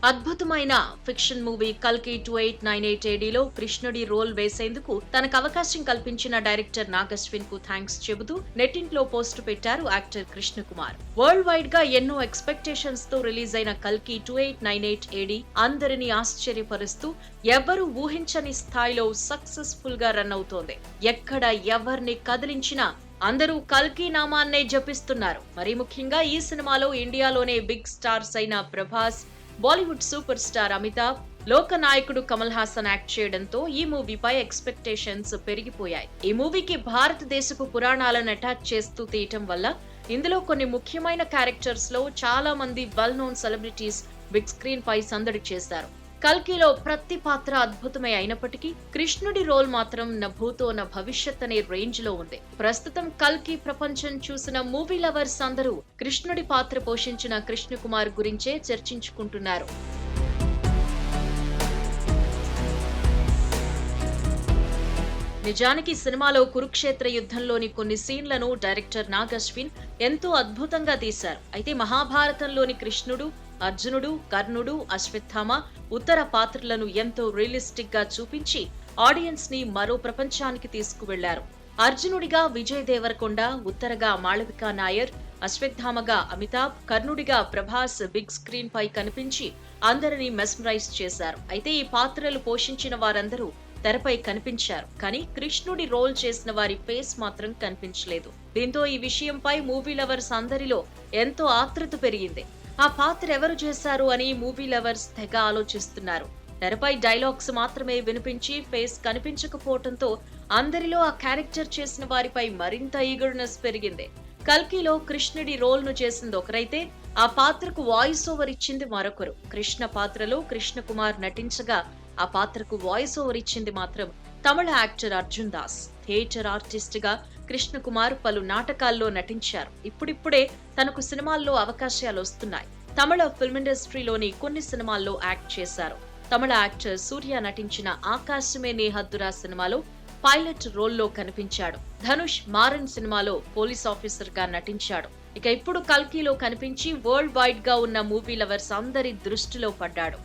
అద్భుతమైన fiction movie కల్కి 2898 ఏడీలో కృష్ణుడి రోల్ వేసేందుకు తనకు అవకాశం కల్పించిన డైరెక్టర్ నాగశ్విన్ కు థ్యాంక్స్ చెబుతూ నెట్టింట్లో పోస్ట్ పెట్టారు actor Krishna Kumar. World wide గా ఎన్నో ఎక్స్పెక్టేషన్స్ తో రిలీజ్ అయిన కల్కి 2898 ఏడీ అందరినీ ఆశ్చర్యపరుస్తూ ఎవ్వరూ ఊహించని స్థాయిలో సక్సెస్ఫుల్ గా రన్ అవుతోంది. ఎక్కడ ఎవరిని కదిలించినా అందరూ కల్కి నామాన్నే జపిస్తున్నారు. మరీ ముఖ్యంగా ఈ సినిమాలో ఇండియాలోనే బిగ్ స్టార్స్ అయిన Prabhas, Bollywood super star Amitabh, లోకనాయకుడు కమల్ హాసన్ యాక్ట్ చేయడంతో ఈ మూవీపై ఎక్స్పెక్టేషన్స్ పెరిగిపోయాయి. ఈ మూవీకి భారతదేశపు పురాణాలను అటాచ్ చేస్తూ తీయటం వల్ల ఇందులో కొన్ని ముఖ్యమైన క్యారెక్టర్స్ లో చాలా మంది well known celebrities big screen పై సందడి చేశారు. కల్కిలో ప్రతి పాత్ర అద్భుతమే అయినప్పటికీ కృష్ణుడి రోల్ మాత్రం నా భూతో నా భవిష్యత్ అనే రేంజ్ లో ఉంది. ప్రస్తుతం కల్కి ప్రపంచం చూసిన మూవీ లవర్స్ అందరూ కృష్ణుడి పాత్ర పోషించిన కృష్ణ కుమార్ గురించే చర్చించుకుంటున్నారు. నిజానికి సినిమాలో కురుక్షేత్ర యుద్ధంలోని కొన్ని సీన్లను డైరెక్టర్ నాగశ్విన్ ఎంతో అద్భుతంగా తీశారు. అయితే మహాభారతంలోని కృష్ణుడు, అర్జునుడు, కర్ణుడు, అశ్వత్థామ, ఉత్తర పాత్రలను ఎంతో రియలిస్టిక్ గా చూపించి ఆడియన్స్ ని మరో ప్రపంచానికి తీసుకువెళ్లారు. అర్జునుడిగా విజయ్ దేవరకొండ, ఉత్తరగా మాళవికా నాయర్, అశ్వత్థామగా అమితాబ్, కర్ణుడిగా ప్రభాస్ బిగ్ స్క్రీన్ పై కనిపించి అందరినీ మెస్మరైజ్ చేశారు. అయితే ఈ పాత్రలు పోషించిన వారందరూ తెరపై కనిపించారు, కానీ కృష్ణుడి రోల్ చేసిన వారి ఫేస్ మాత్రం కనిపించలేదు. దీంతో ఈ విషయంపై మూవీ లవర్స్ అందరిలో ఎంతో ఆతృత పెరిగింది. ఆ పాత్ర ఎవరు చేశారు అని మూవీ లవర్స్ తెగ ఆలోచిస్తున్నారు. తెరపై డైలాగ్స్ మాత్రమే వినిపించి ఫేస్ కనిపించకపోవడంతో అందరిలో ఆ క్యారెక్టర్ చేసిన వారిపై మరింత ఈగర్నెస్ పెరిగింది. కల్కిలో కృష్ణుడి రోల్ ను చేసింది ఒకరైతే ఆ పాత్రకు వాయిస్ ఓవర్ ఇచ్చింది మరొకరు. కృష్ణ పాత్రలో కృష్ణ కుమార్ నటించగా ఆ పాత్రకు వాయిస్ ఓవర్ ఇచ్చింది మాత్రం Tamil actor Arjun Das. Theatre artist గా కృష్ణ కుమార్ పలు నాటకాల్లో నటించారు. ఇప్పుడిప్పుడే తనకు సినిమాల్లో అవకాశాలు వస్తున్నాయి. తమిళ ఫిల్మ్ ఇండస్ట్రీలోని కొన్ని సినిమాల్లో యాక్ట్ చేశారు. తమిళ యాక్టర్ సూర్య నటించిన ఆకాశమే నీ హద్దురా సినిమాలో పైలట్ రోల్లో కనిపించాడు. ధనుష్ మారన్ సినిమాలో పోలీస్ ఆఫీసర్ గా నటించాడు. ఇక ఇప్పుడు కల్కిలో కనిపించి వరల్డ్ వైడ్ గా ఉన్న మూవీ లవర్స్ అందరి దృష్టిలో పడ్డాడు.